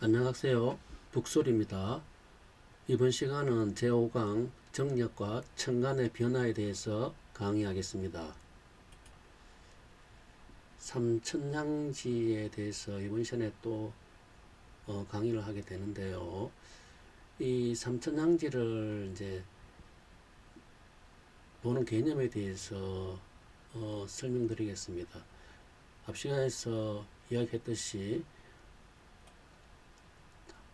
안녕하세요. 북솔입니다. 이번 시간은 제5강 정력과 첨간의 변화에 대해서 강의하겠습니다. 삼천냥지에 대해서 이번 시간에 또 강의를 하게 되는데요. 이 삼천냥지를 이제 보는 개념에 대해서 설명드리겠습니다. 앞 시간에서 이야기했듯이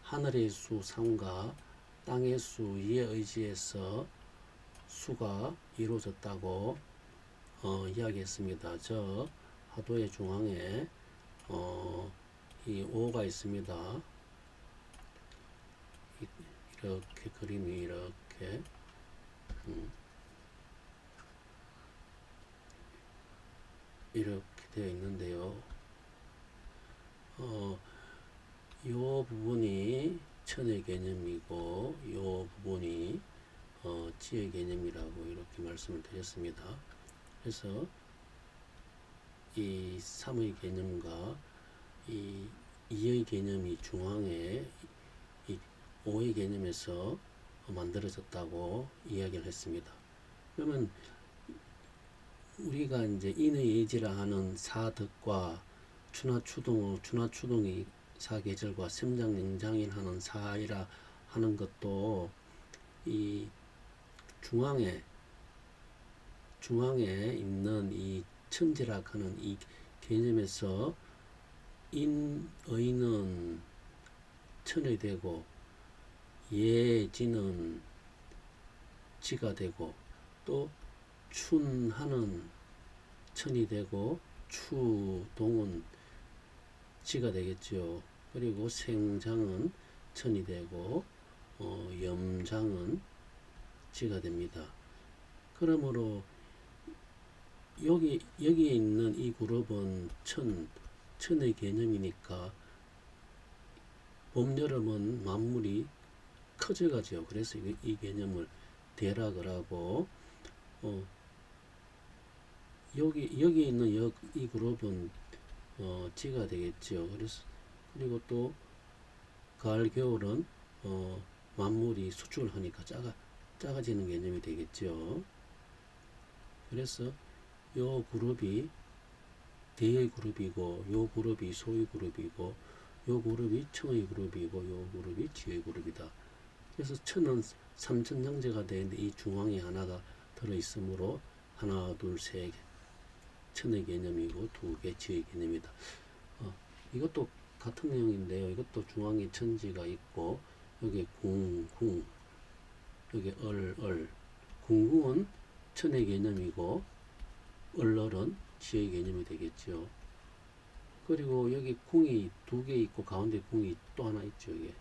하늘의 수 3과 땅의 수 2에 의지해서 수가 이루어졌다고 이야기했습니다. 저 하도의 중앙에 이 5가 있습니다. 이렇게 그림이 이렇게 이렇게 되어 있는데요. 요 부분이 천의 개념이고 요 부분이 지의 개념이라고 이렇게 말씀을 드렸습니다. 그래서 이 3의 개념과 이 2의 개념이 중앙에 이 5의 개념에서 만들어졌다고 이야기를 했습니다. 그러면 우리가 이제 인의 예지라 하는 사덕과 추나추동이 사계절과 sem장냉장일 하는 사이라 하는 것도 이 중앙에 있는 이 천지라 하는 이 개념에서 인의는 천이 되고 예지는 지가 되고 또 춘하는 천이 되고 추동은 지가 되겠죠. 그리고 생장은 천이 되고 염장은 지가 됩니다. 그러므로 여기에 있는 이 그룹은 천의 개념이니까 봄, 여름은 만물이 커져가죠. 그래서 이 개념을 대락을 하고 여기에 있는 이 그룹은 지가 되겠죠. 그리고 또 가을, 겨울은 만물이 수축을 하니까 작아지는 개념이 되겠죠. 그래서 요 그룹이 대의 그룹이고 요 그룹이 소의 그룹이고 요 그룹이 청의 그룹이고 요 그룹이 지의 그룹이다. 그래서 천은 삼천장제가 되는데 이 중앙에 하나가 들어있으므로 하나, 둘, 셋 천의 개념이고 두 개 지의 개념이다. 이것도 같은 내용인데요. 이것도 중앙에 천지가 있고 여기 궁, 여기 얼. 궁궁은 천의 개념이고 얼은 지의 개념이 되겠죠. 그리고 여기 궁이 두 개 있고 가운데 궁이 또 하나 있죠. 이게.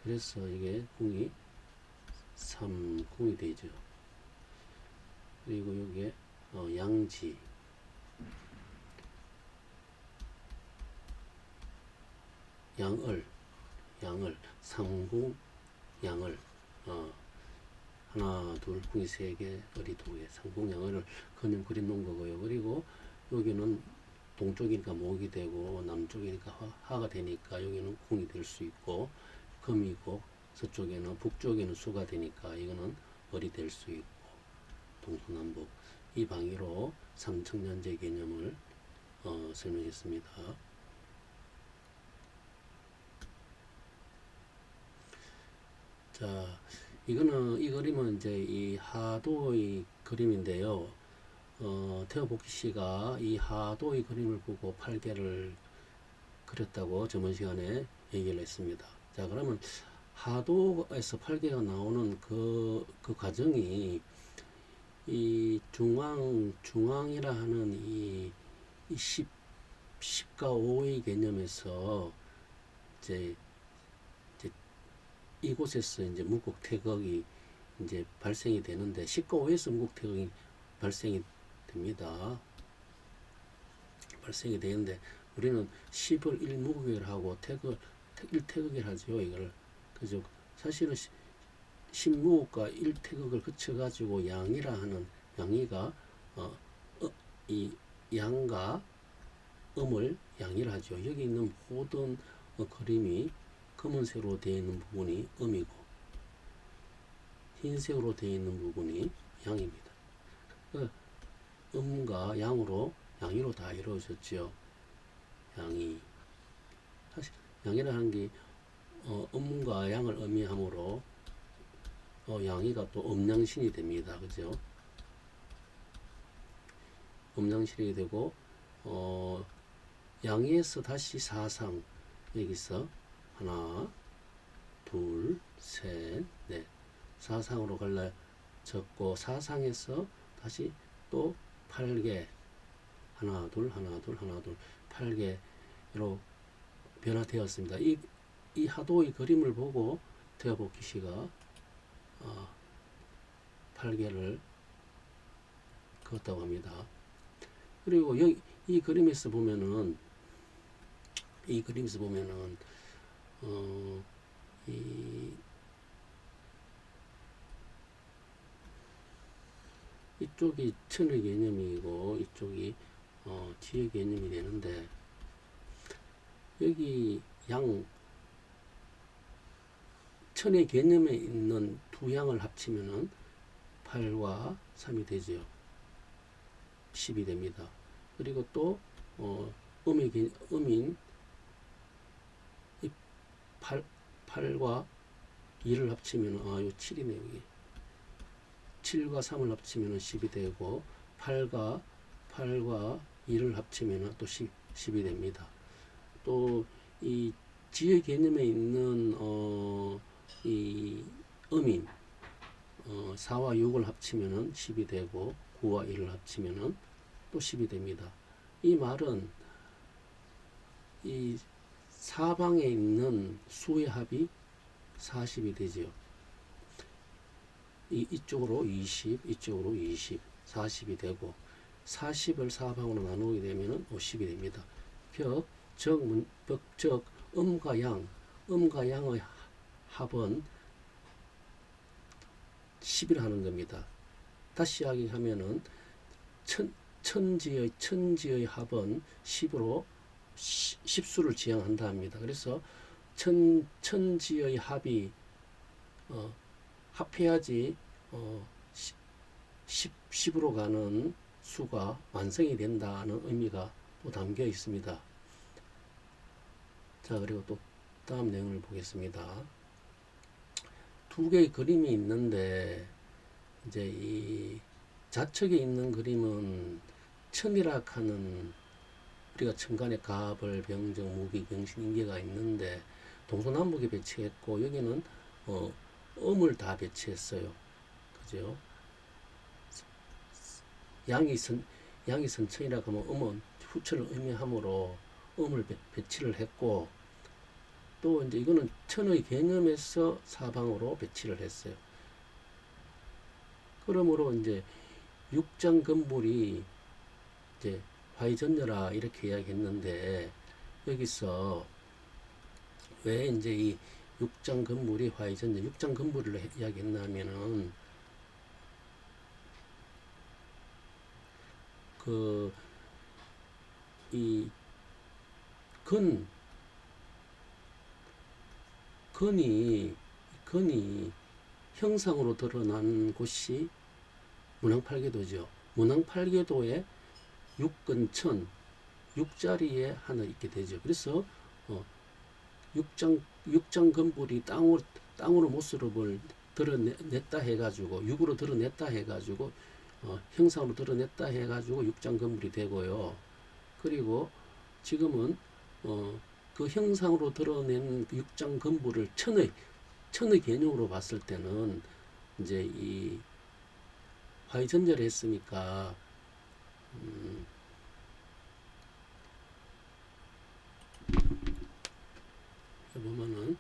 그래서 이게 궁이 3궁이 되죠. 그리고 여기에 양지, 양을, 상궁, 양을, 하나, 둘, 궁이 세 개, 을이 두 개, 상궁, 양을을 그림 놓은 거고요. 그리고 여기는 동쪽이니까 목이 되고 남쪽이니까 화가 되니까 여기는 궁이 될 수 있고 금이고 서쪽에는 북쪽에는 수가 되니까 이거는 을이 될 수 있고 동서남북 이 방위로 삼천년제 개념을 설명했습니다. 자, 이 그림은 이제 이 하도의 그림인데요. 태어복희 씨가 이 하도의 그림을 보고 8개를 그렸다고 저번 시간에 얘기를 했습니다. 자, 그러면 하도에서 8개가 나오는 그 과정이 이 중앙이라 하는 이 10과 5의 개념에서 이제 이곳에서 이제 무국태극이 이제 발생이 되는데 10과 5에서 무국태극이 발생이 됩니다. 발생이 되는데 우리는 10을 1무국을 하고 1태극을 하죠. 이걸 그죠? 사실은 10무국과 1태극을 거쳐가지고 양이라 하는 양이가 이 양과 음을 양이라 하죠. 여기 있는 모든 그림이 검은색으로 되어 있는 부분이 음이고 흰색으로 되어 있는 부분이 양입니다. 음과 양으로 양위로 다 이루어졌지요. 양이 사실 양이라는 게 음과 양을 의미하므로 양이가 또 음양신이 됩니다. 그죠? 음양신이 되고 양위에서 다시 사상 여기서 하나 둘 셋 넷 사상으로 갈라졌고 사상에서 다시 또 8개 하나 둘 하나 둘 하나 둘 8개로 변화되었습니다. 이 하도의 그림을 보고 대화복귀 씨가 8개를 그었다고 합니다. 그리고 여기 이 그림에서 보면은 이 이쪽이 천의 개념이고 이쪽이 지의 개념이 되는데 여기 양 천의 개념에 있는 두 양을 합치면은 8과 3이 되죠. 10이 됩니다. 그리고 또 음인 이 8과 2를 합치면 요 7이네 여기 7과 3을 합치면 10이 되고 8과 2를 합치면 또 10이 됩니다. 또 이 지의 개념에 있는 이 음인 4와 6을 합치면 10이 되고 9와 1을 합치면 또 10이 됩니다. 이 말은 이 사방에 있는 수의 합이 40이 되죠. 이쪽으로 20, 이쪽으로 20, 40이 되고 40을 사방으로 나누게 되면 50이 됩니다. 즉 음과 양의 합은 10이라 하는 겁니다. 다시 이야기하면은 천지의 합은 10으로 10수를 지향한다 합니다. 그래서 천지의 합이 합해야지 10으로 가는 수가 완성이 된다는 의미가 또 담겨 있습니다. 자, 그리고 또 다음 내용을 보겠습니다. 두 개의 그림이 있는데 이제 이 좌측에 있는 그림은 천이라 하는 우리가 천간에 갑을, 병정, 무기, 경신, 인계가 있는데 동서남북에 배치했고 여기는 음을 다 배치했어요. 그죠? 양이 선천이라고 하면 음은 후천을 의미하므로 음을 배치를 했고 또 이제 이거는 천의 개념에서 사방으로 배치를 했어요. 그러므로 이제 육장건물이 이제 화이전녀라 이렇게 이야기했는데 여기서 왜 이제 이 육장건물이 화이전녀 육장건물을 이야기했냐면은 이 건이 형상으로 드러난 곳이 문왕팔계도죠. 문왕팔계도에 육근천, 육자리에 하나 있게 되죠. 그래서 육장건물이 땅으로 모습을 드러냈다 해가지고 육으로 드러냈다 해가지고 형상으로 드러냈다 해가지고 육장건물이 되고요. 그리고 지금은 그 형상으로 드러낸 육장건물을 천의 개념으로 봤을 때는 이제 이 화이전절을 했으니까 보면은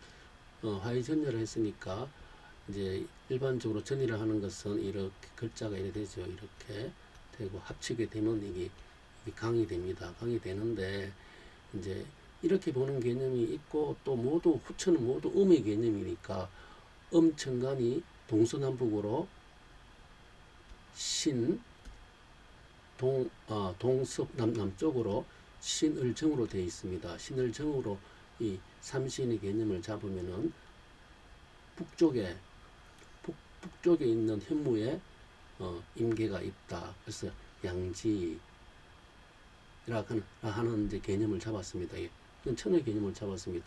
화이전절을 했으니까 이제 일반적으로 전이라 하는 것은 이렇게 글자가 이렇게 되죠. 이렇게 되고 합치게 되면 이게 강이 됩니다. 강이 되는데 이제 이렇게 보는 개념이 있고 또 모두 후천은 모두 음의 개념이니까 음천간이 동서남북으로 동서 남쪽으로 신을정으로 되어 있습니다. 신을정으로 이 삼신의 개념을 잡으면은 북쪽에 북쪽에 있는 현무에 임계가 있다. 그래서 양지라 하는 이제 개념을 잡았습니다. 이건 천의 개념을 잡았습니다.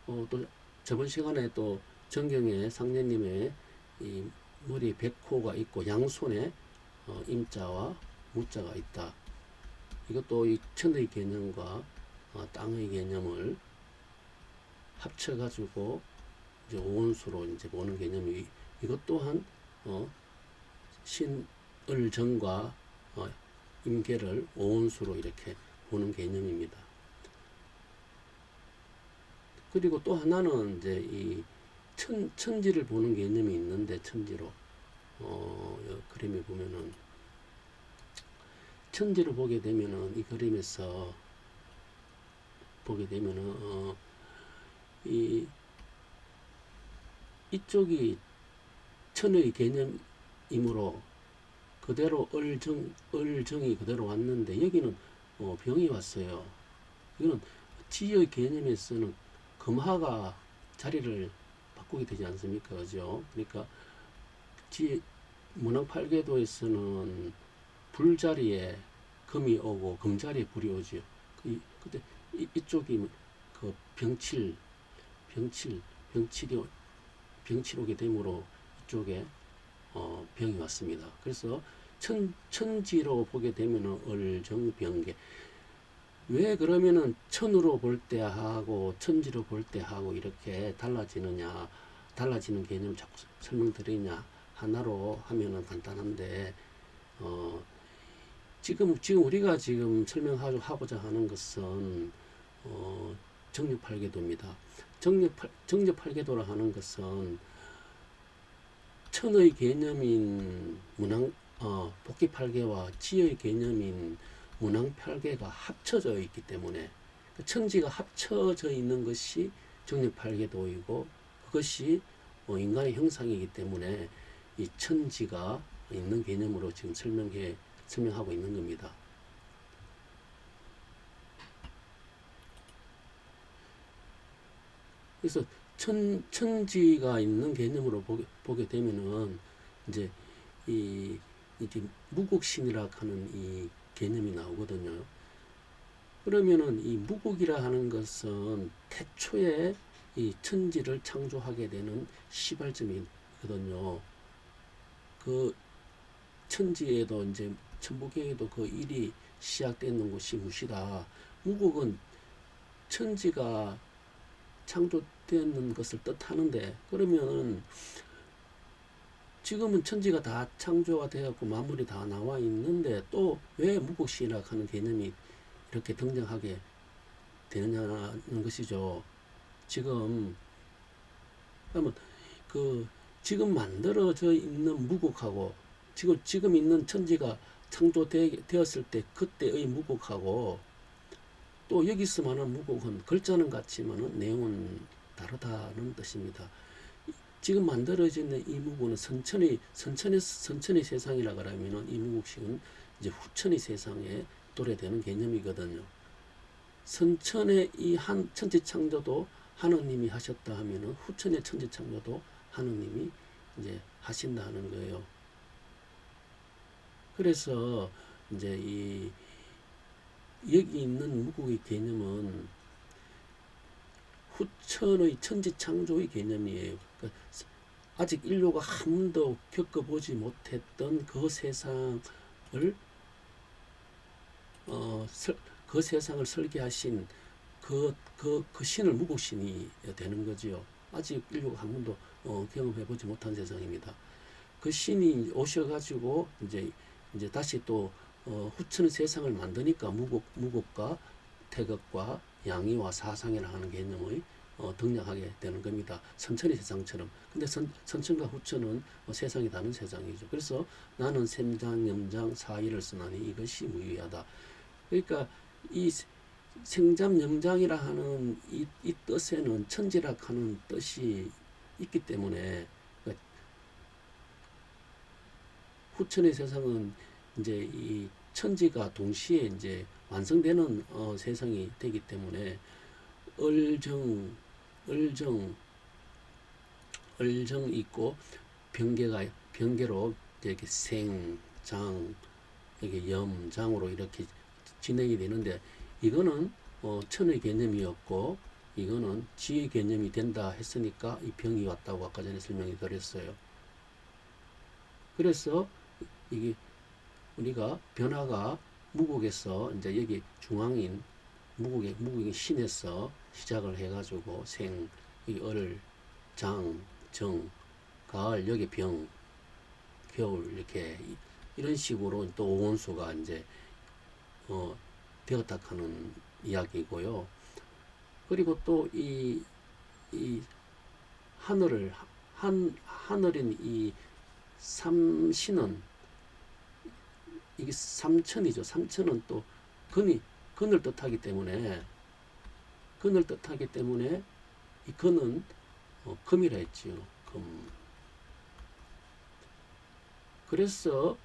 또 저번 시간에 또 정경에 상례님의 이 머리 백호가 있고 양손에 임자와 무자가 있다. 이것도 이 천의 개념과 땅의 개념을 합쳐가지고 이제 오온수로 이제 보는 개념이 이것 또한 신을정과 임계를 오온수로 이렇게 보는 개념입니다. 그리고 또 하나는 이제 이 천지를 보는 개념이 있는데 천지로 그림에 보면은 천지를 보게 되면은 이 그림에서 보게 되면은 이쪽이 천의 개념이므로 그대로 을정이 그대로 왔는데 여기는 병이 왔어요. 이거는 지의 개념에서는 금화가 자리를 바꾸게 되지 않습니까? 그죠? 그러니까 문왕팔계도에서는 불 자리에 금이 오고 금 자리에 불이 오죠. 그때 이쪽이 그 병칠이 오게 되므로 이쪽에 병이 왔습니다. 그래서 천지로 보게 되면은 을정병계. 왜 그러면은 천으로 볼 때 하고 천지로 볼 때 하고 이렇게 달라지느냐, 달라지는 개념 자꾸 설명드리냐, 하나로 하면은 간단한데 지금 우리가 지금 설명하고자 하는 것은 정립팔계도입니다. 정립팔계도라 하는 것은 천의 개념인 복귀팔계와 지의 개념인 문왕팔계가 합쳐져 있기 때문에 천지가 합쳐져 있는 것이 정립팔계도이고 그것이 인간의 형상이기 때문에 이 천지가 있는 개념으로 지금 설명하고 있는 겁니다. 그래서 천지가 있는 개념으로 보게 되면은 이제 이제 무국신이라 하는 이 개념이 나오거든요. 그러면은 이 무국이라 하는 것은 태초에 이 천지를 창조하게 되는 시발점이거든요. 그 천지에도 이제 천부경에도 그 일이 시작되는 곳이 무시다. 무국은 천지가 창조되는 것을 뜻하는데 그러면 지금은 천지가 다 창조가 되었고 만물이 다 나와 있는데 또 왜 무국시라 하는 개념이 이렇게 등장하게 되느냐는 것이죠. 지금 그러면 그 지금 만들어져 있는 무국하고 지금 있는 천지가 창조되었을 때 그때의 무국하고 또 여기서 말하는 무국은 글자는 같지만은 내용은 다르다는 뜻입니다. 지금 만들어지는 이 무국은 선천의 세상이라 그러면은 이 무국식은 이제 후천의 세상에 도래되는 개념이거든요. 선천의 이 한 천지 창조도 하느님이 하셨다 하면은 후천의 천지 창조도 하느님이 이제 하신다는 거예요. 그래서 이제 여기 있는 무국의 개념은 후천의 천지 창조의 개념이에요. 그러니까 아직 인류가 한 번도 겪어보지 못했던 그 세상을 그 세상을 설계하신 그 신을 무국신이 되는 거지요. 아직 인류가 한 번도 경험해보지 못한 세상입니다. 그 신이 오셔가지고 이제 다시 또 후천의 세상을 만드니까 무국과 태극과 양이와 사상이라 하는 개념의 등장하게 되는 겁니다. 선천의 세상처럼. 근데 선천과 후천은 세상이 다른 세상이죠. 그래서 나는 샘장, 염장, 사이를 쓰나니 이것이 무유하다. 그러니까 이 생잠, 염장이라 하는 이 뜻에는 천지라 하는 뜻이 있기 때문에 그러니까 후천의 세상은 이제 이 천지가 동시에 이제 완성되는 세상이 되기 때문에 을정, 을정, 을정 있고 병계로 이렇게 생, 장, 이게 염, 장으로 이렇게 진행이 되는데 이거는 천의 개념이었고 이거는 지의 개념이 된다 했으니까 이 병이 왔다고 아까 전에 설명이 드렸어요. 그래서 이게 우리가 변화가 무국에서 이제 여기 중앙인 무국의 신에서 시작을 해가지고 생, 여기 을, 장, 정, 가을, 여기 병, 겨울 이렇게 이런 식으로 또 오원수가 이제 되었다 하는 이야기고요. 그리고 또 이 하늘인 이 삼신은 이게 삼천이죠. 삼천은 또 근을 뜻하기 때문에 이 근은 금이라 했지요. 금. 그래서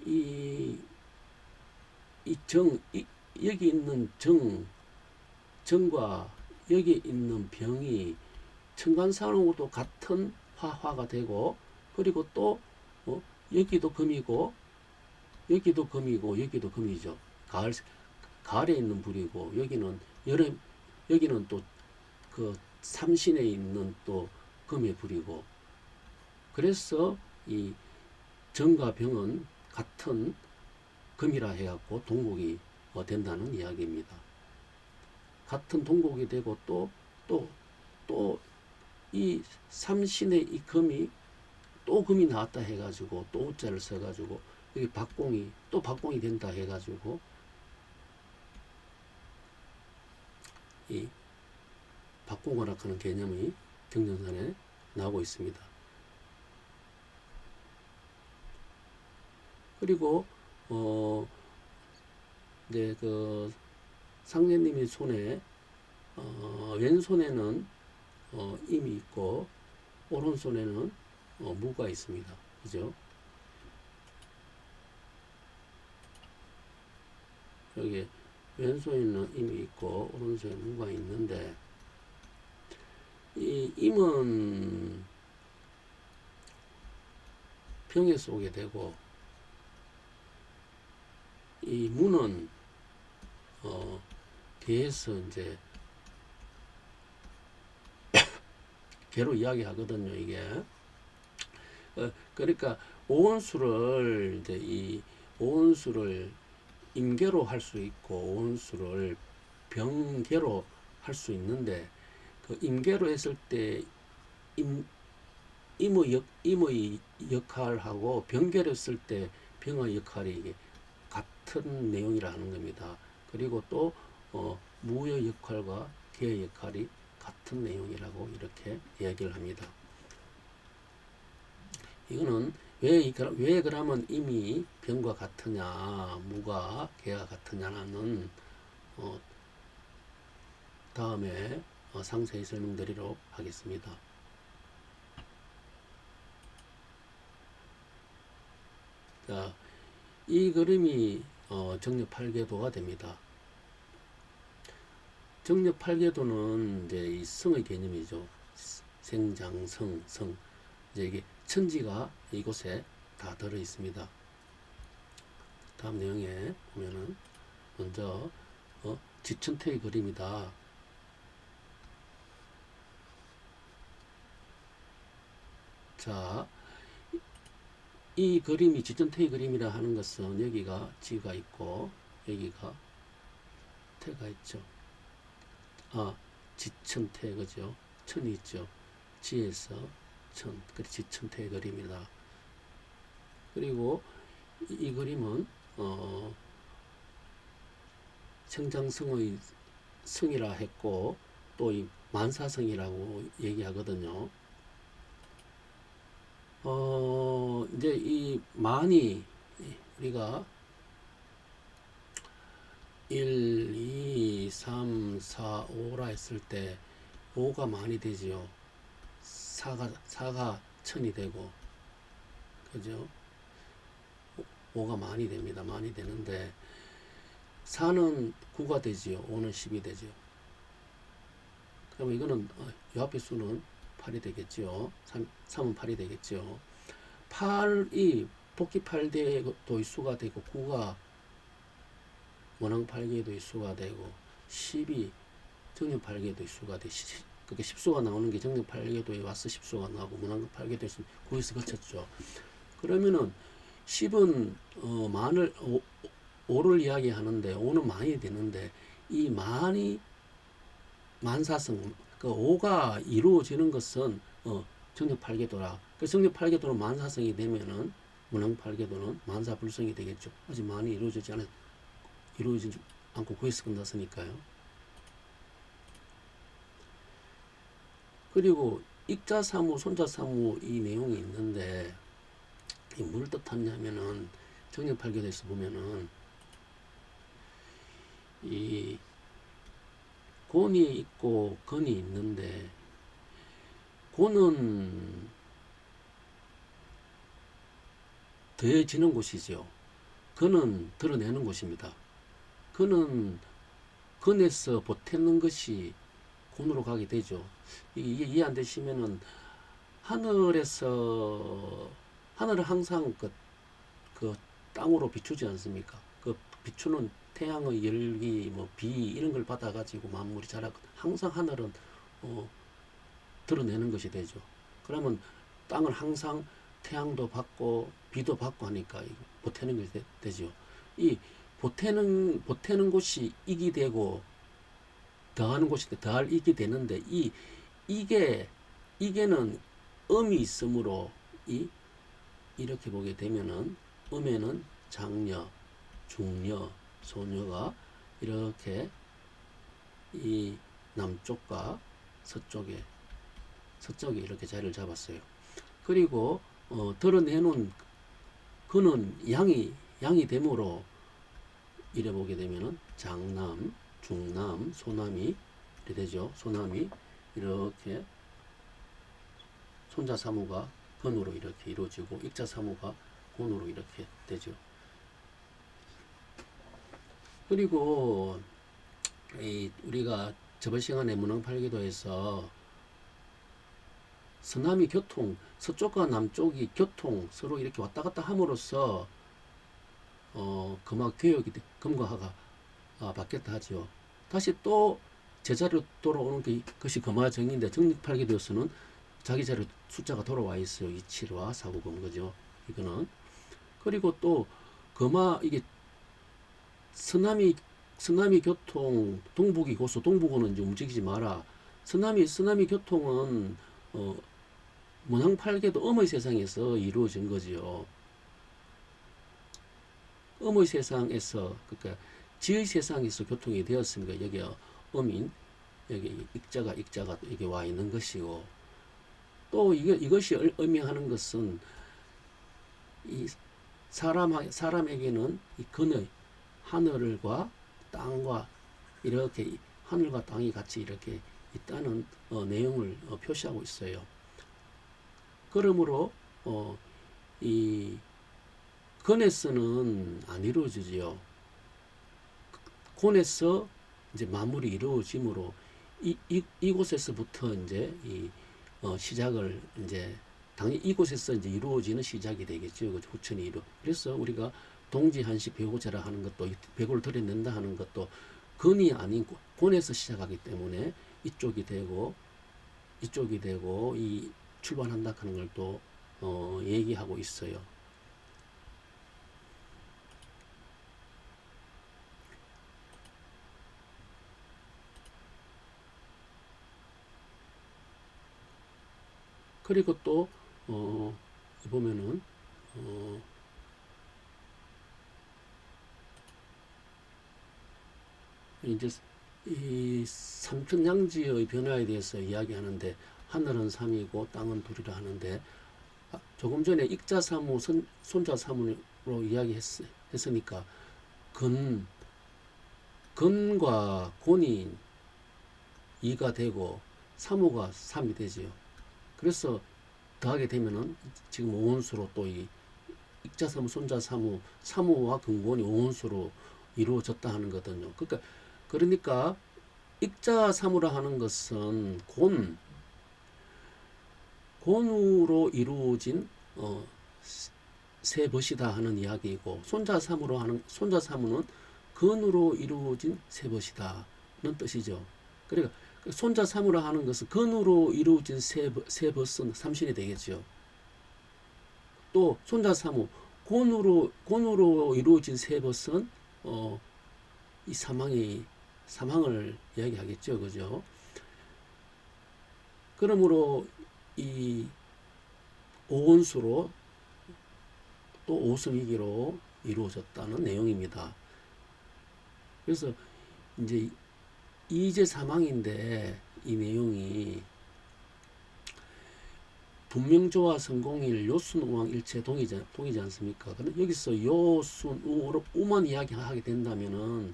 이 여기 있는 정과 여기 있는 병이 천간상으로도 같은 화가 되고 그리고 또 여기도 금이고 여기도 금이고 여기도 금이죠. 가을에 있는 불이고 여기는 여기는 또 그 삼신에 있는 또 금의 불이고 그래서 이 정과 병은 같은 금이라 해갖고 동국이 된다는 이야기입니다. 같은 동국이 되고 또 이 삼신의 이 금이 또 금이 나왔다 해가지고 또 우자를 써가지고 여기 박공이 된다 해가지고 이 박공허락하는 개념이 경전선에 나오고 있습니다. 그리고 이제 그 상제님의 손에 왼손에는 임이 있고 오른손에는 무가 있습니다. 그죠? 여기 왼손에는 임이 있고 오른손에 무가 있는데 이 임은 병에 쏘게 되고 이 무는 개에서 이제 개로 이야기하거든요. 이게 그러니까 오온수를 이제 이 오온수를 임계로 할 수 있고 오온수를 병계로 할 수 있는데 그 임계로 했을 때 임의 역할하고 병계로 했을 때 병의 역할이 이게 같은 내용이라 하는 겁니다. 그리고 또 무의 역할과 개의 역할이 같은 내용이라고 이렇게 이야기를 합니다. 이거는 왜 그러면 임이 병과 같으냐, 무가 개가 같으냐는 다음에 상세히 설명드리도록 하겠습니다. 자, 이 그림이 정력 8궤도가 됩니다. 정력 8궤도는 이제 이 성의 개념이죠. 생장성, 성. 이제 이게 천지가 이곳에 다 들어 있습니다. 다음 내용에 보면은 먼저 지천태의 그림이다. 자, 이 그림이 지천태의 그림이라 하는 것은 여기가 지가 있고 여기가 태가 있죠. 지천태 그죠? 천이 있죠. 지에서 천, 그 지천태의 그림이다. 그리고 이 그림은 생장성의 성이라 했고 또 이 만사성이라고 얘기하거든요. 이제 이 만이 우리가 1, 2, 3, 4, 5라 했을 때 5가 만이 되지요. 4가 천이 되고 그죠? 5가 만이 됩니다. 만이 되는데 4는 9가 되지요. 5는 10이 되죠. 그러면 이거는 요 앞에 수는 8이 되겠죠. 3은 8이 되겠죠. 8이 복귀 8대도 수가 되고 9가 원앙 8개도 수가 되고 10이 정령 8개도 수가 돼. 그게 10수가 나오는 게 정령 8개도에 와서 10수가 나오고 원앙 8개도 있으면 9에서 거쳤죠. 그러면은 10은 만을 5를 이야기하는데 5는 만이 되는데 이 만이 만사성 그 5가 이루어지는 것은 정력 8궤도라. 그 정력 8궤도는 만사성이 되면은 문항 8궤도는 만사불성이 되겠죠. 아직 만이 이루어지지 않고 9에서 끝났으니까요. 그리고 익자사무, 손자사무 이 내용이 있는데 뭘 뜻하냐면은 정력 8궤도에서 보면은 이 곤이 있고 건이 있는데 곤은 더해지는 곳이죠. 건은 드러내는 곳입니다. 건은 건에서 보태는 것이 곤으로 가게 되죠. 이게 이해 안 되시면은 하늘을 항상 그 땅으로 비추지 않습니까? 그 비추는 태양의 열기, 뭐 비 이런 걸 받아가지고 만물이 자라고 항상 하늘은 드러내는 것이 되죠. 그러면 땅은 항상 태양도 받고 비도 받고 하니까 보태는 것이 되죠. 이 보태는 곳이 익이 되고 더하는 곳이 더할 익이 되는데 이게는 음이 있으므로 이렇게 보게 되면은 음에는 장녀, 중녀, 소녀가 이렇게 이 남쪽과 서쪽에 이렇게 자리를 잡았어요. 그리고 드러내는 그는 양이 되므로 이래 보게 되면은 장남, 중남, 소남이 이렇게 되죠. 소남이 이렇게 손자 사무가 건으로 이렇게 이루어지고 익자 사무가 곤으로 이렇게 되죠. 그리고 우리가 저번 시간에 문항팔기도에서 서남이 교통, 서쪽과 남쪽이 교통 서로 이렇게 왔다 갔다 함으로써 금화 교역이 금과 하가 바뀌었다 하죠. 다시 또 제자리로 돌아오는 것이 금화정인데 정립팔기도에서는 자기 자리 숫자가 돌아와 있어요. 27화 490 그죠. 이거는 그리고 또 이게 서남이 교통 동북이 고수 동북으로는 이제 움직이지 마라. 서남이 교통은 문항팔계도 음의 세상에서 이루어진 거지요. 음의 세상에서 그러니까 지의 세상에서 교통이 되었습니다. 여기 음인 여기 익자가 여기 와 있는 것이고 또 이것이 의미하는 것은 이 사람에게는 이 근의 하늘과 땅과 이렇게 하늘과 땅이 같이 이렇게 있다는 내용을 표시하고 있어요. 그러므로 이 건에서는 안 이루어지지요. 곤에서 이제 마무리 이루어짐으로 이곳에서부터 이제 시작을 이제 당연히 이곳에서 이제 이루어지는 시작이 되겠죠. 후천이 그래서 우리가 동지한시 배고자라 하는 것도 배고를 들여낸다 하는 것도 건이 아닌 곤에서 시작하기 때문에 이쪽이 되고 이 출발한다 하는 걸 또 얘기하고 있어요. 그리고 또 보면은 이제 이 삼천양지의 변화에 대해서 이야기하는데 하늘은 3이고 땅은 2이라 하는데 조금 전에 익자사무 손자사무로 이야기했으니까 건과 곤이 2가 되고 사무가 3이 되지요. 그래서 더하게 되면은 지금 오원수로 또 이 익자사무 손자사무 사무와 근곤이 오원수로 이루어졌다 하는 거거든요. 그러니까 익자삼으로 하는 것은 곤으로 이루어진 세 벗이다 하는 이야기이고, 손자삼으는 근으로 이루어진 세 벗이다는 뜻이죠. 그러니까 손자삼으로 하는 것은 근으로 이루어진 세 벗은 삼신이 되겠죠. 또 손자삼우 곤으로 이루어진 세 벗은 이 사망을 이야기하겠죠, 그죠? 그러므로 이 오원수로 또 오성이기로 이루어졌다는 내용입니다. 그래서 이제 이제 사망인데 이 내용이 분명조와 성공일 요순우왕 일체 동이지 않습니까? 그럼 여기서 요순우만 이야기하게 된다면은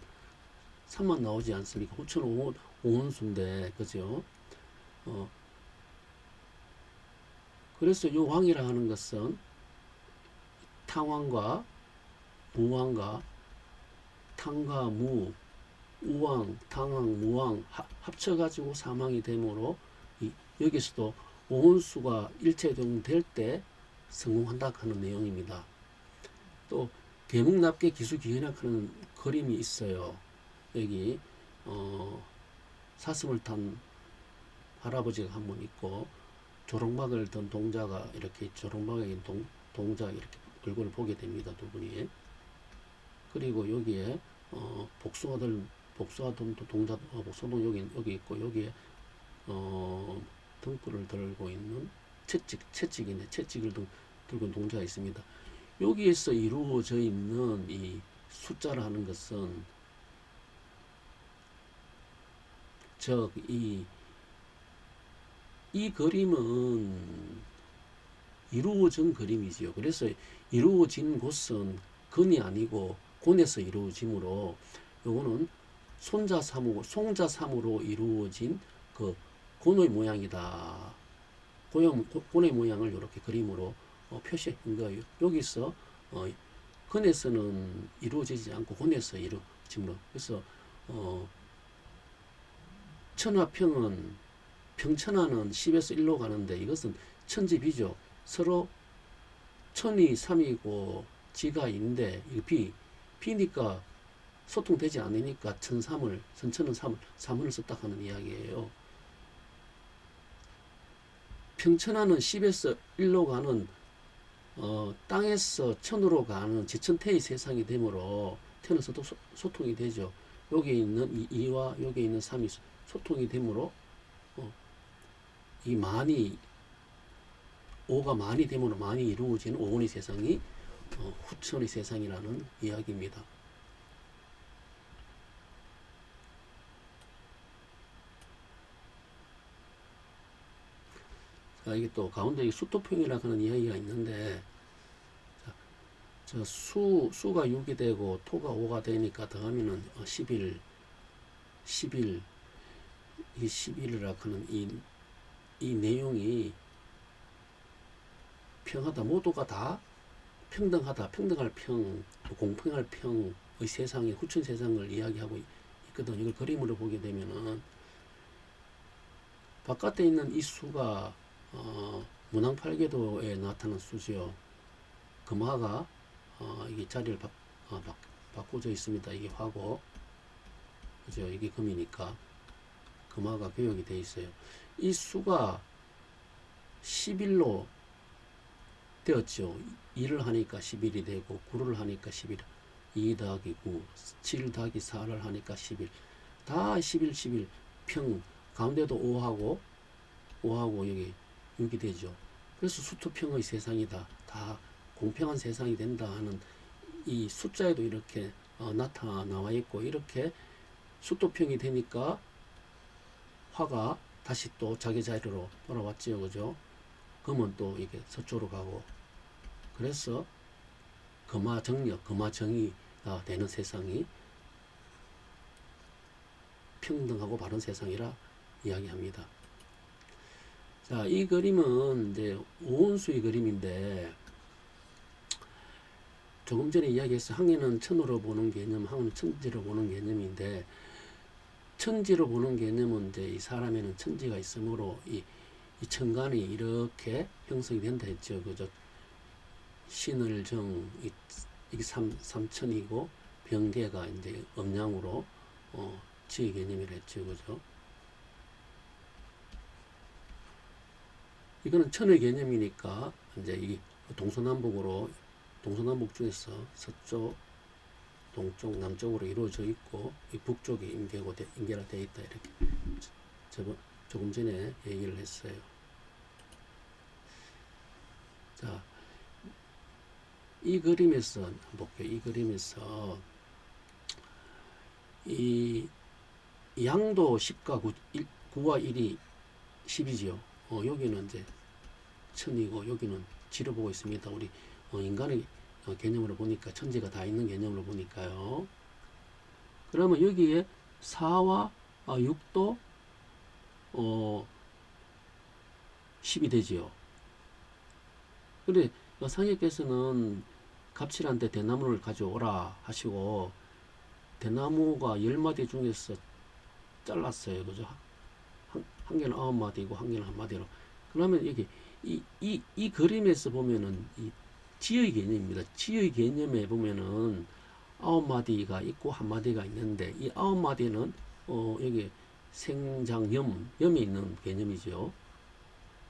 3만 나오지 않습니까? 후천 오원수인데, 그죠? 그래서 요 왕이라 하는 것은 탕왕과 무왕과 탕과 무, 우왕, 탕왕, 무왕 합쳐가지고 사망이 되므로 여기서도 오원수가 일체동될 때 성공한다 하는 내용입니다. 또 계묵납계 기수기현학하는 그림이 있어요. 여기 사슴을 탄 할아버지가 한 분 있고, 조롱박을 든 동자가 이렇게 조롱박에 동자 이렇게 얼굴을 보게 됩니다. 두 분이. 그리고 여기에 복숭아든 동자 복숭아동 여기 있고, 여기에 등불을 들고 있는 채찍을 들고 동자가 있습니다. 여기에서 이루어져 있는 이 숫자라는 것은 이 그림은 이루어진 그림이지요. 그래서 이루어진 곳은 근이 아니고 곤에서 이루어지므로 요거는 송자삼으로 이루어진 그 곤의 모양이다. 곤의 모양을 이렇게 그림으로 표시한 거예요. 여기서 근에서는 이루어지지 않고 곤에서 이루어지므로, 그래서 평천하는 10에서 1로 가는데 이것은 천지비죠. 서로 천이 3이고 지가 2인데 이거 비니까 소통되지 않으니까 선천은 3을 썼다 하는 이야기예요. 평천하는 10에서 1로 가는 땅에서 천으로 가는 지천태의 세상이 되므로 태어나서도 소통이 되죠. 여기 있는 2와 여기 있는 3이 소통이 되므로 이 만이 5가 만이 되므로 만이 이루어지는 오온의 세상이 후천의 세상이라는 이야기입니다. 자, 이게 또 가운데 수토평이라고 하는 이야기가 있는데, 자, 수가 6이 되고 토가 5가 되니까 더하면은 11, 이 11이라고 하는 이 내용이 평하다, 모두가 다 평등하다, 평등할 평, 공평할 평의 세상의 후천 세상을 이야기하고 있거든. 이걸 그림으로 보게 되면은 바깥에 있는 이 수가 문항팔계도에 나타난 수지요. 금화가 이게 자리를 바꾸져 있습니다. 이게 화고, 그죠? 이게 금이니까 금화가 교역이 되어 있어요. 이 수가 11로 되었죠. 2를 하니까 11이 되고 9를 하니까 11, 2 더하기 9, 7 더하기 4를 하니까 11, 다 11 평, 가운데도 5하고 여기 6이 되죠. 그래서 수토평의 세상이다, 다 공평한 세상이 된다 하는 이 숫자에도 이렇게 나와 있고, 이렇게 수토평이 되니까 화가 다시 또 자기 자리로 돌아왔지요, 그죠? 금은 또 이게 서쪽으로 가고, 그래서 금화정의가 되는 세상이 평등하고 바른 세상이라 이야기합니다. 자, 이 그림은 이제 오온수의 그림인데, 조금 전에 이야기했어. 항해는 천으로 보는 개념, 항해는 천지로 보는 개념인데, 천지로 보는 개념은 이제 이 사람에는 천지가 있으므로 이 천간이 이렇게 형성이 된다 했죠. 그죠? 신을정 이게 삼천이고 병계가 이제 음양으로 지의 개념이라 했죠. 그죠? 이거는 천의 개념이니까 이제 이 동서남북으로 동서남북 중에서 서쪽, 동쪽, 남쪽으로 이루어져 있고 이 북쪽이 임계라 되어 있다 이렇게 조금 전에 얘기를 했어요. 자, 이 그림에서 볼게요. 이 그림에서 이 양도 10과 9와 1이 10이지요. 여기는 이제 천이고 여기는 지로 보고 있습니다. 우리 인간의 개념으로 보니까 천지가 다 있는 개념으로 보니까요. 그러면 여기에 4와 6도 10이 되지요. 그런데 상예께서는 갑칠한테 대나무를 가져오라 하시고 대나무가 10마디 중에서 잘랐어요. 그죠? 한 개는 9마디고 한 개는 1마디로. 그러면 이게 이 그림에서 보면은 이 지의 개념입니다. 지의 개념에 보면은 9마디가 있고 1마디가 있는데 이 9마디는 여기 생장염에 있는 개념이죠.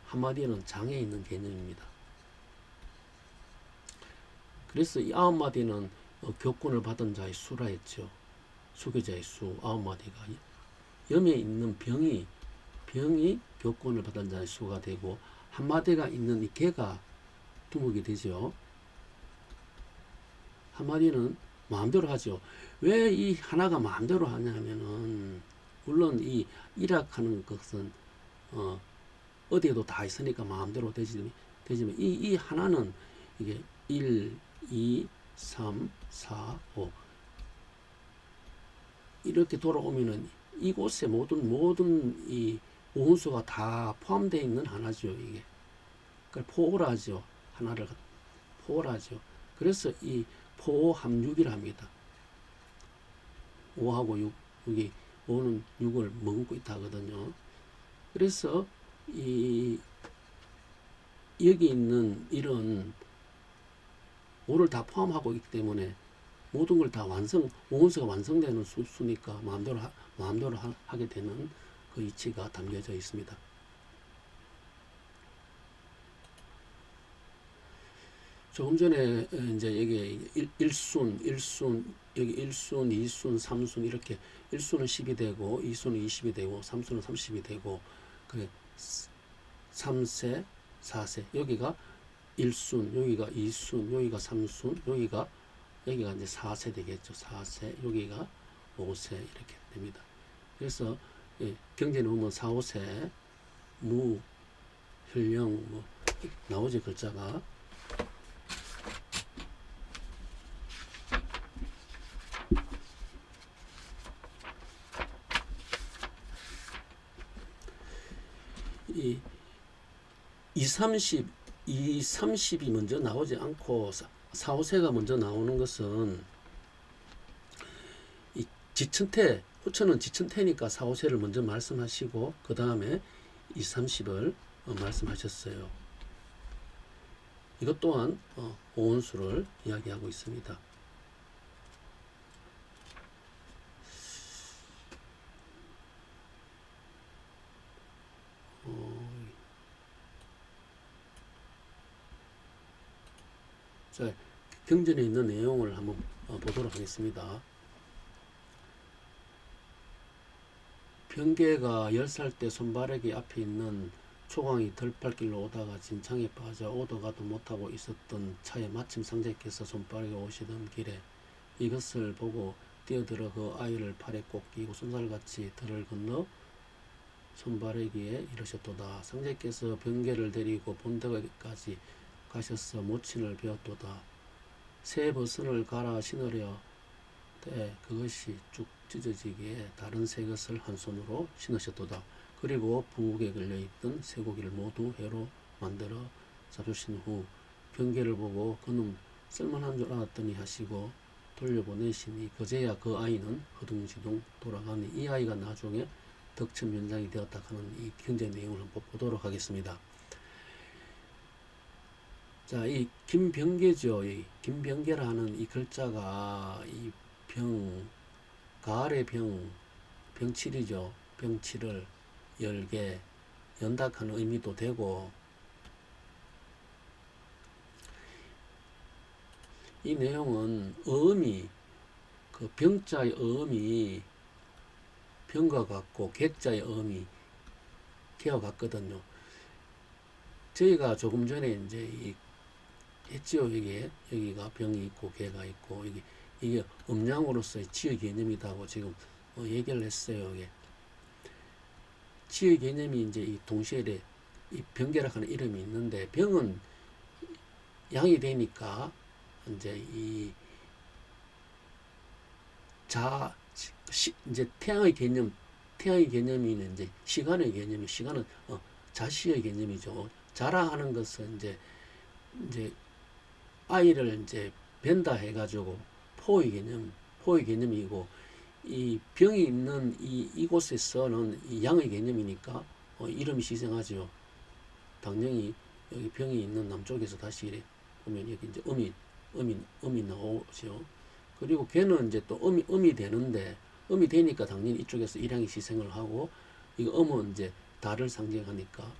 1마디는 장에 있는 개념입니다. 그래서 이 9마디는 교권을 받은 자의 수라 했죠. 수교자의 수 9마디가 염에 있는 병이 교권을 받은 자의 수가 되고 1마디가 있는 이 개가 두목이 되죠. 1마디는 마음대로 하죠. 왜 이 하나가 마음대로 하냐면은 물론 이 일학하는 것은 어디에도 다 있으니까 마음대로 되지만 이 하나는 이게 1, 2, 3, 4, 5 이렇게 돌아오면은 이곳에 모든 이 오운수가 다 포함되어 있는 하나죠. 이게 그러니까 포오라죠. 하나를 포오라죠. 그래서 이 포함육이라 합니다. 5하고 6, 6이 5는 6을 머금고 있다 하거든요. 그래서 이 여기 있는 이런 5를 다 포함하고 있기 때문에 모든 걸 다 오운수가 완성되는 수니까 마음대로 하게 되는 그 이치가 담겨져 있습니다. 조금 전에 이제 여기 일순 여기 1순, 2순, 3순 이렇게 1순은 10이 되고 2순은 20이 되고 3순은 30이 되고 그래 3세, 4세 여기가 1순, 여기가 2순, 여기가 3순, 여기가 이제 4세 되겠죠. 4세, 여기가 5세 이렇게 됩니다. 그래서 경전에 보면 4, 5세 무, 혈령 뭐 나오지 글자가. 이 30이 먼저 나오지 않고 4, 5세가 먼저 나오는 것은 이 지천태, 호천은 지천태니까 4, 5세를 먼저 말씀하시고 그 다음에 30을 말씀하셨어요. 이것 또한 오온수를 이야기하고 있습니다. 자, 경전에 있는 내용을 한번 보도록 하겠습니다. 병계가 10살 때 손바래기 앞에 있는 초광이 들팔길로 오다가 진창에 빠져 오도 가도 못하고 있었던 차에 마침 상제께서 손바래기 오시던 길에 이것을 보고 뛰어들어 그 아이를 팔에 꼭 끼고 쏜살같이 들을 건너 손바래기에 이르셨도다. 상제께서 병계를 데리고 본덕에까지 가셔서 모친을 배웠도다. 새 버선을 갈아 신으려 때 그것이 쭉 찢어지기에 다른 새 것을 한 손으로 신으셨도다. 그리고 부엌에 걸려있던 쇠고기를 모두 회로 만들어 잡수신 후 병계를 보고 그놈 쓸만한 줄 알았더니 하시고 돌려보내시니 그제야 그 아이는 허둥지둥 돌아가니 이 아이가 나중에 덕침 현장이 되었다 하는 이 경제 내용을 한번 보도록 하겠습니다. 자, 이 김병계죠. 이 김병계라는 이 글자가 이 가을의 병칠이죠. 병칠을 열게 연다하는 의미도 되고, 이 내용은 어음이 그 병자의 어음이 병과 같고 객자의 어음이 개와 같거든요. 저희가 조금 전에 이제 했지요. 여기가 병이 있고 개가 있고 이게 음양으로서의 지의 개념이다고 지금 얘기를 했어요. 이게 지의 개념이 이제 이 동시에 이 병계라 하는 이름이 있는데, 병은 양이 되니까 이제 이제 태양의 개념이 이제 시간의 개념이, 시간은 자시의 개념이죠. 자라 하는 것은 이제 아이를 이제 벤다 해가지고 포의 개념이고, 이 병이 있는 이곳에서는 이 양의 개념이니까 이름이 시생하죠. 당연히 여기 병이 있는 남쪽에서 다시 이래 보면 여기 이제 음이 나오죠. 그리고 개는 이제 또 음이 되는데, 음이 되니까 당연히 이쪽에서 일양이 시생을 하고, 이거 음은 이제 달을 상징하니까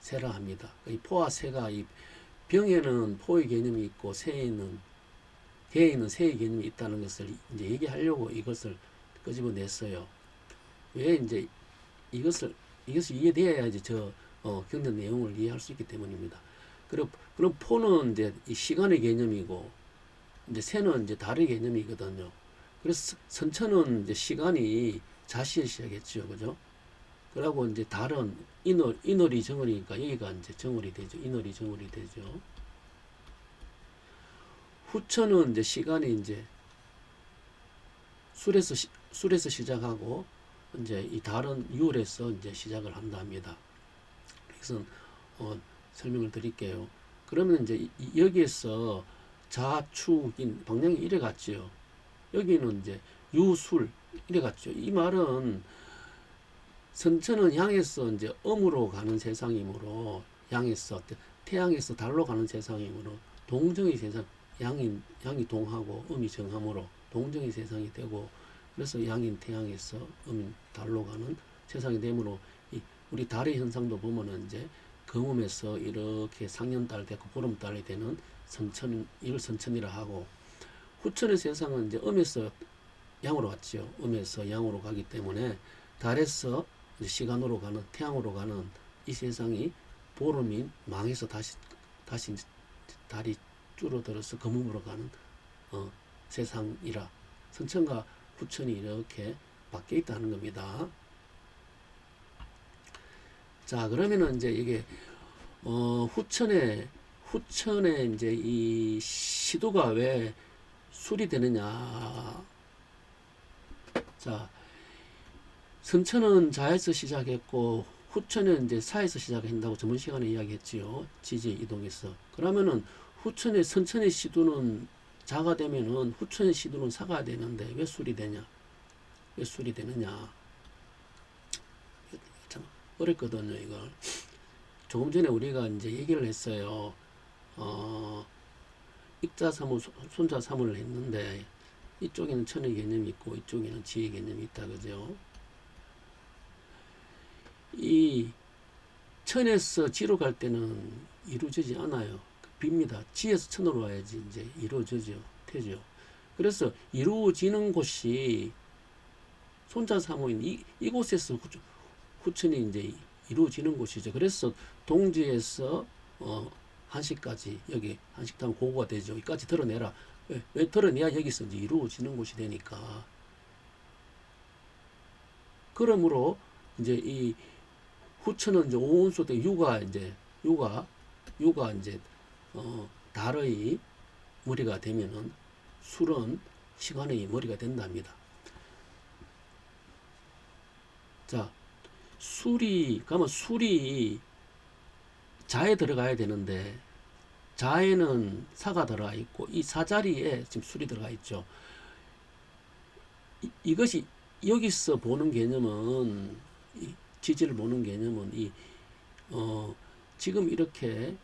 새라 합니다. 이 포와 새가 이 병에는 포의 개념이 있고 개에는 새의 개념이 있다는 것을 이제 얘기하려고 이것을 끄집어냈어요. 왜 이제 이것이 이해되어야지 경제 내용을 이해할 수 있기 때문입니다. 그럼 포는 이제 이 시간의 개념이고, 이제 새는 이제 달의 개념이거든요. 그래서 선천은 이제 시간이 자시에 시작했죠, 그죠? 그러고 이제 달은 인월이 정월이니까 여기가 이제 정월이 되죠. 인월이 정월이 되죠. 후천은 이제 시간이 이제 술에서 시작하고, 이제 이 달은 유월에서 이제 시작을 한다 합니다. 그래서 설명을 드릴게요. 그러면 이제 여기에서 자축인 방향이 이래 갔지요. 여기는 이제 유술 이래 갔죠. 이 말은 선천은 양에서 이제 음으로 가는 세상이므로, 태양에서 달로 가는 세상이므로 동정의 세상, 양이 동하고 음이 정함으로 동정의 세상이 되고, 그래서 양인 태양에서 음인 달로 가는 세상이 되므로, 우리 달의 현상도 보면은 이제 금음에서 이렇게 상년달 되고 보름달이 되는 이걸 선천이라 하고, 후천의 세상은 이제 음에서 양으로 갔지요. 음에서 양으로 가기 때문에 달에서 시간으로 가는, 태양으로 가는 이 세상이 보름인 망해서 다시 달이 줄어들어서 금음으로 가는 세상이라, 선천과 후천이 이렇게 바뀌어 있다는 겁니다. 자, 그러면은 이제 이게 후천에 이제 이 시도가 왜 술이 되느냐. 자, 선천은 자에서 시작했고 후천은 이제 사에서 시작한다고 저번 시간에 이야기했지요. 지지 이동해서. 그러면은 선천의 시도는 자가 되면은 후천의 시도는 사가 되는데 왜 술이 되냐? 왜 술이 되느냐? 참 어렵거든요, 이걸. 조금 전에 우리가 이제 얘기를 했어요. 익자사무, 손자사무를 했는데, 이쪽에는 천의 개념이 있고 이쪽에는 지의 개념이 있다, 그죠? 이 천에서 지로 갈 때는 이루어지지 않아요. 빕니다. 지에서 천으로 와야지 이제 이루어지죠. 되죠. 그래서 이루어지는 곳이 손자사무인 이곳에서 후천이 이제 이루어지는 곳이죠. 그래서 동지에서 한식까지, 여기 한식당 고고가 되죠. 여기까지 드러내라. 왜 드러내야 여기서 이제 이루어지는 곳이 되니까. 그러므로 이제 이 후천은 이제 오온수 때 유가 이제 달의 머리가 되면은 술은 시간의 머리가 된답니다. 자, 술이 자에 들어가야 되는데 자에는 사가 들어가 있고 이 사 자리에 지금 술이 들어가 있죠. 이것이 여기서 보는 개념은 지지를 보는 개념은 지금 이렇게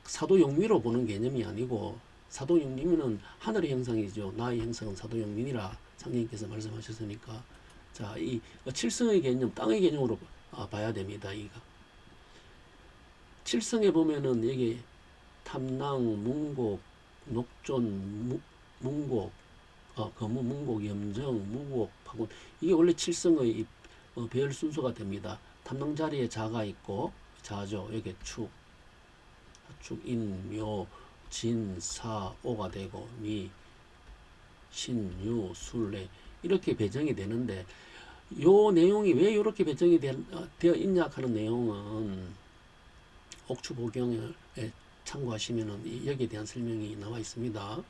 사도용미로 보는 개념이 아니고 사도용미는 하늘의 형상이죠. 나의 형상은 사도용민이라 상님께서 말씀하셨으니까 자, 이 칠성의 개념, 땅의 개념으로 봐야 됩니다. 이가 칠성에 보면은 여기 탐낭, 문곡, 녹존, 문곡, 거무, 문곡, 염정, 무곡, 파군 이게 원래 칠성의 배열 순서가 됩니다. 탐낭 자리에 자가 있고 자죠. 여기 축, 인, 묘, 진, 사, 오가 되고 미, 신, 유, 술래 이렇게 배정이 되는데 요 내용이 왜 이렇게 배정이 되어 있냐 하는 내용은 옥추보경에 참고하시면은 여기에 대한 설명이 나와 있습니다.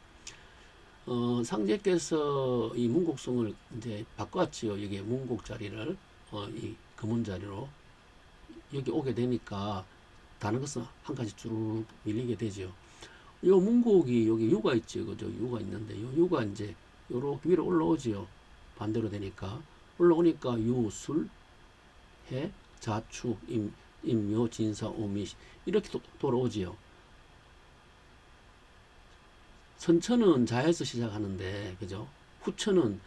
상제께서 이 문곡성을 이제 바꿨지요. 여기 문곡 자리를 이 금운 자리로 여기 오게 되니까 다른 것은 한 가지 쭉 밀리게 되죠. 요 문곡이 여기 유가 있죠. 그죠? 유가 있는데 요 유가 이제 요렇게 위로 올라오지요. 반대로 되니까 올라오니까 유, 술, 해, 자축, 임묘, 진사, 오미 이렇게 돌아오지요. 선천은 자에서 시작하는데 그죠? 후천은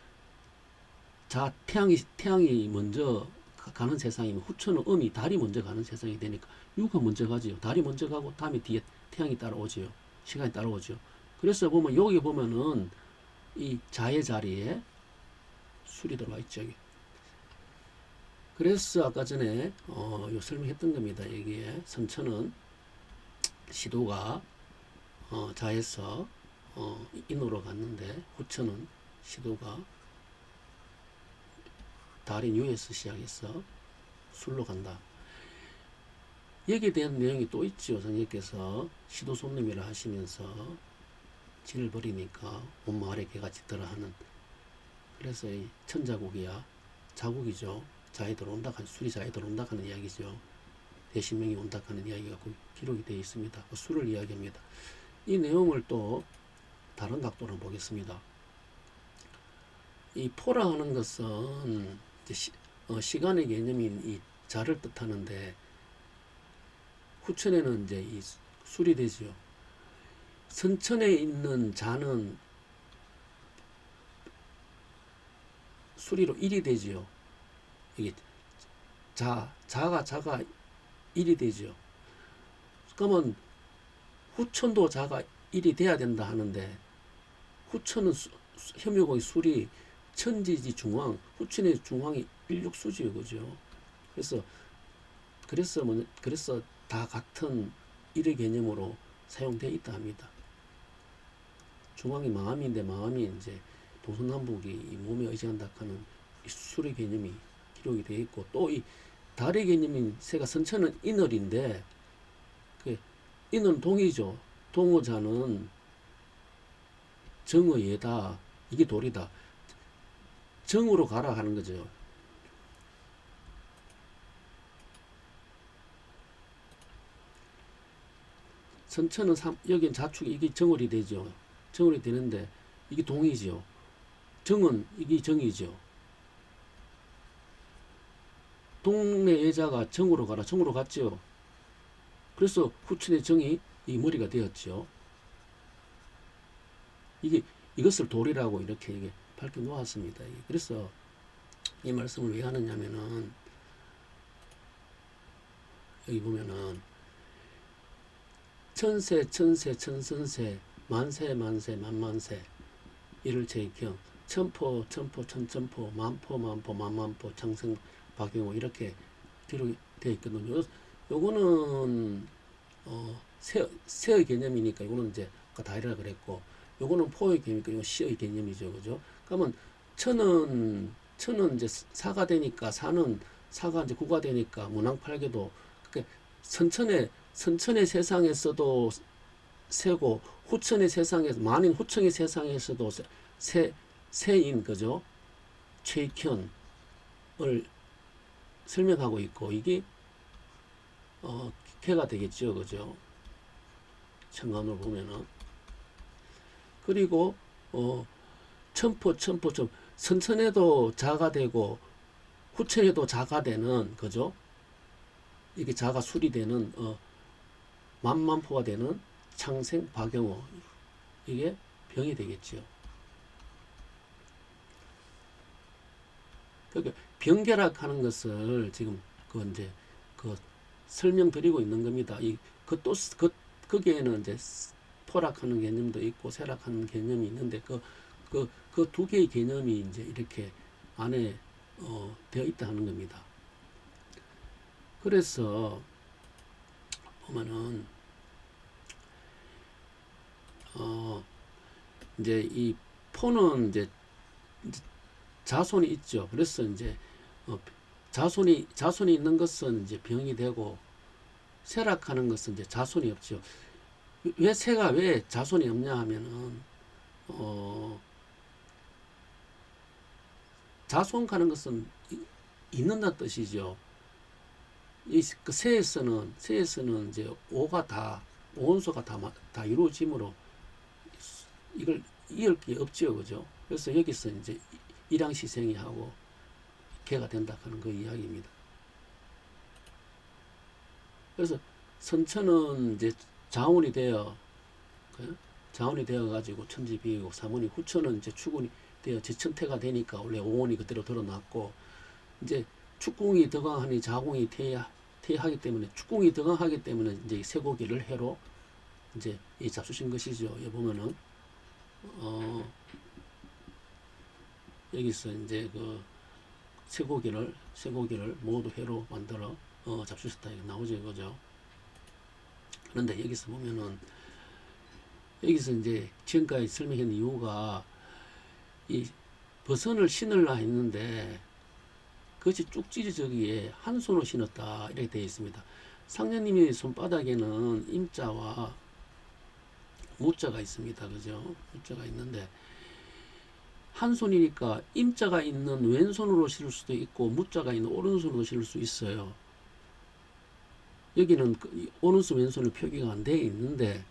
태양이 먼저 가는 세상이면 후천은 음이 달이 먼저 가는 세상이 되니까 유가 먼저 가지요. 달이 먼저 가고 다음에 뒤에 태양이 따라오지요. 시간이 따라오죠. 그래서 보면 여기 보면은 이 자의 자리에 술이 들어와 있죠. 여기. 그래서 아까 전에 요 설명했던 겁니다. 여기에 선천은 시도가 자에서 인으로 갔는데 후천은 시도가 달인 유에서 시작해서 술로 간다. 여기에 대한 내용이 또 있죠. 선생님께서 시도 손님이라 하시면서 진을 버리니까 온 마을에 개가 짖더라 하는. 그래서 이 천자국이야 자국이죠. 자에 들어온다 술이 자에 들어온다 하는 이야기죠. 대신명이 온다 하는 이야기가 기록이 되어 있습니다. 그 술을 이야기합니다. 이 내용을 또 다른 각도로 보겠습니다. 이 포라 하는 것은 시간의 개념인 이 자를 뜻하는데 후천에는 이제 이 술이 되지요. 선천에 있는 자는 수리로 1이 되지요. 이게 자가 1이 되지요. 그러면 후천도 자가 1이 돼야 된다 하는데 후천은 혐유의 술이 천지지 중황, 후천의 중황이 일육수지요, 그죠? 그래서 다 같은 일의 개념으로 사용되어 있다 합니다. 중황이 마음인데 마음이 이제 동서남북이 이 몸에 의지한다 하는 이 술의 개념이 기록이 되어 있고 또 이 달의 개념인 새가 선천은 인월인데 그 인은 동이죠. 동호자는 정의 예다. 이게 돌이다. 정으로 가라 하는 거죠. 선천은 여긴 자축이 이게 정월이 되죠. 정월이 되는데 이게 동이죠. 정은 이게 정이죠. 동네 여자가 정으로 가라. 정으로 갔죠. 그래서 후천의 정이 이 머리가 되었죠. 이것을 돌이라고 이렇게 밝혀 놓았습니다. 그래서 이 말씀을 왜 하느냐면은 여기 보면은 천세, 천선세, 만세, 만만세 이를 제경 천포, 천천포, 만포, 만만포, 창생, 박영호 이렇게 기록이 되어 있거든요. 요거는 세의 개념이니까 이거는 이제 아까 다이라 그랬고 요거는 포의 개념이니까 이건 시의 개념이죠. 그죠? 그러면 천은 이제 사가 되니까 사가 이제 구가 되니까 문왕팔계도 선천의 세상에서도 세고 후천의 세상에서 만인 후천의 세상에서도 세인 그죠? 최익현을 설명하고 있고 이게 개가 되겠죠. 그죠? 현관으로 보면은. 그리고 첨포 선천에도 자가 되고 후천에도 자가 되는, 그죠? 이게 자가 수리되는 만만포가 되는 창생 박영호, 이게 병이 되겠지요. 그러니까 병결합하는 것을 지금 그 이제 그 설명드리고 있는 겁니다. 거기에는 이제 포락하는 개념도 있고 쇠락하는 개념이 있는데 그 두 개의 개념이 이제 이렇게 안에 되어 있다 하는 겁니다. 그래서 보면은 이제 이 포는 이제 자손이 있죠. 그래서 이제 자손이 있는 것은 이제 병이 되고 쇠락하는 것은 이제 자손이 없죠. 왜 자손이 없냐 하면은 자손하는 것은 있는다는 뜻이죠. 그 새에서는 이제 오온소가 다 이루어지므로 이걸 이을 게 없죠, 그죠? 그래서 여기서 이제 일양시생이 하고 개가 된다 하는 그 이야기입니다. 그래서 선천은 이제 자운이 되어 가지고 천지비이고 삼운이, 후천은 이제 축운이 되어 제천태가 되니까 원래 오온이 그대로 드러났고, 이제 축궁이 덕왕하니 자궁이 태하기 때문에, 축궁이 덕왕하기 때문에 이제 쇠고기를 해로 이제 잡수신 것이죠. 여기 보면은 여기서 이제 그 쇠고기를 모두 해로 만들어 잡수셨다 이거 나오죠, 그죠? 그런데 여기서 보면은 여기서 이제 지금까지 설명한 이유가 이 버선을 신으려 했는데 그것이 쭉 찢어지기에 한 손으로 신었다 이렇게 되어 있습니다. 상녀님의 손바닥에는 임자와 무자가 있습니다, 그죠? 무자가 있는데 한 손이니까 임자가 있는 왼손으로 실을 수도 있고 무자가 있는 오른손으로 실을 수 있어요. 여기는 오른손 왼손을 표기가 안 되어 있는데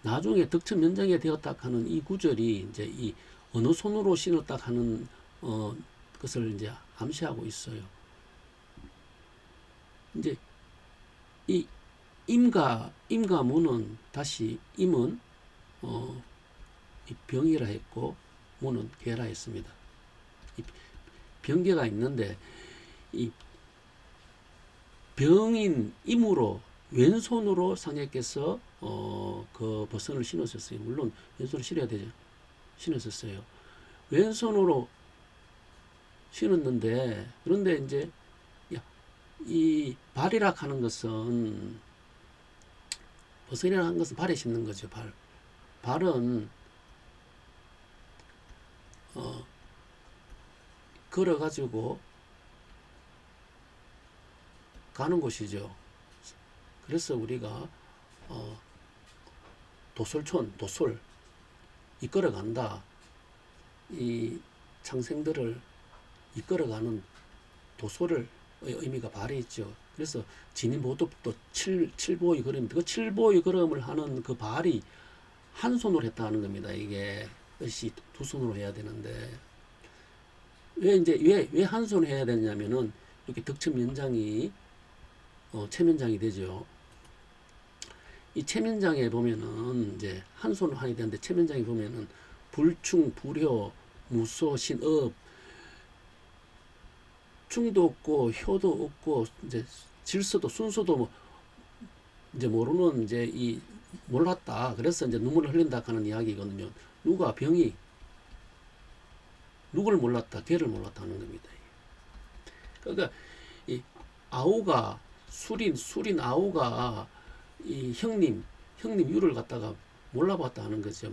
나중에 덕천 면장에 되었다 하는 이 구절이 이제 이 어느 손으로 신었다 하는 것을 이제 암시하고 있어요. 이제 이 임과 무는 다시 임은 이 병이라 했고 무는 개라 했습니다. 이 병개가 있는데 이 병인 임으로 왼손으로 상해께서 그 버선을 신었었어요. 물론 왼손으로 신어야 되죠. 신었었어요. 왼손으로 신었는데, 그런데 이제 이 발이라 하는 것은, 버선이라 하는 것은 발에 신는 거죠. 발은 걸어가지고 가는 곳이죠. 그래서 우리가 도솔 이끌어간다. 이 창생들을 이끌어가는 도솔을 의미가 발에 있죠. 그래서 진인보도법도 칠보의 걸음, 그 칠보의 걸음을 하는 그 발이 한 손으로 했다는 겁니다. 이게 뜻이 두 손으로 해야 되는데 왜 한 손으로 해야 되냐면은 이렇게 덕천 면장이 체면장이 되죠. 이 체면장에 보면은 이제 한 손으로 하게 되는데, 체면장에 보면은 불충, 불효, 무소, 신업, 충도 없고 효도 없고 이제 질서도 순서도 뭐 이제 모르는 이제 이 몰랐다. 그래서 이제 눈물을 흘린다 하는 이야기거든요. 누구를 몰랐다, 개를 몰랐다 하는 겁니다. 그러니까 이 아우가 수린 아우가 이 형님 유를 갖다가 몰라봤다 하는 거죠.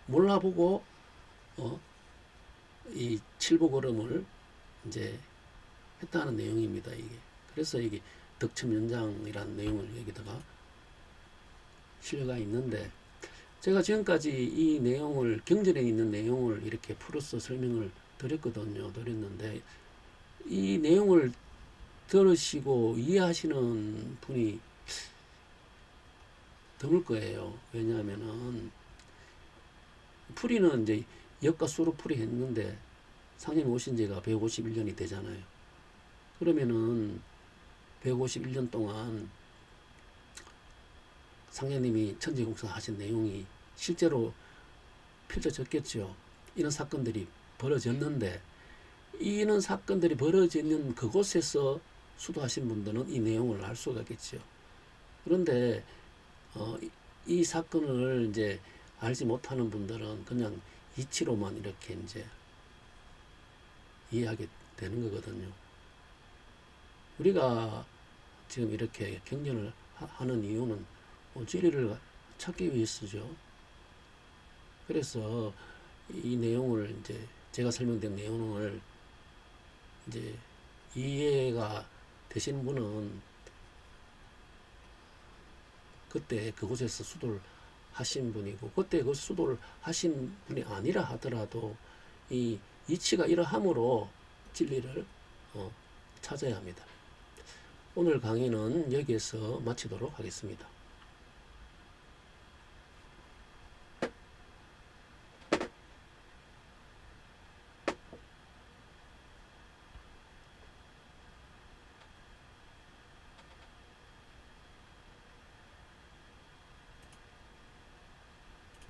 몰라보고 이 칠보걸음을 이제 했다는 내용입니다. 이게 그래서 이게 덕천연장이라는 내용을 여기다가 실려가 있는데, 제가 지금까지 이 내용을 경전에 있는 내용을 이렇게 풀어서 설명을 드렸는데 이 내용을 들으시고 이해하시는 분이 드물 거예요. 왜냐하면은 풀이는 이제 역과 수로 풀이했는데 상님 오신 지가 151년이 되잖아요. 그러면은 151년 동안 상님이 천지공사 하신 내용이 실제로 펼쳐졌겠죠. 이런 사건들이 벌어졌는데 이런 사건들이 벌어지는 그곳에서 수도하신 분들은 이 내용을 알 수가 있겠죠. 그런데 이 사건을 이제 알지 못하는 분들은 그냥 이치로만 이렇게 이제 이해하게 되는 거거든요. 우리가 지금 이렇게 경전을 하는 이유는 진리를 찾기 위해서죠. 그래서 이 내용을 이제 제가 설명된 내용을 이제 이해가 되시는 분은 그때 그곳에서 수도를 하신 분이고, 그때 그 수도를 하신 분이 아니라 하더라도 이 이치가 이러함으로 진리를 찾아야 합니다. 오늘 강의는 여기에서 마치도록 하겠습니다.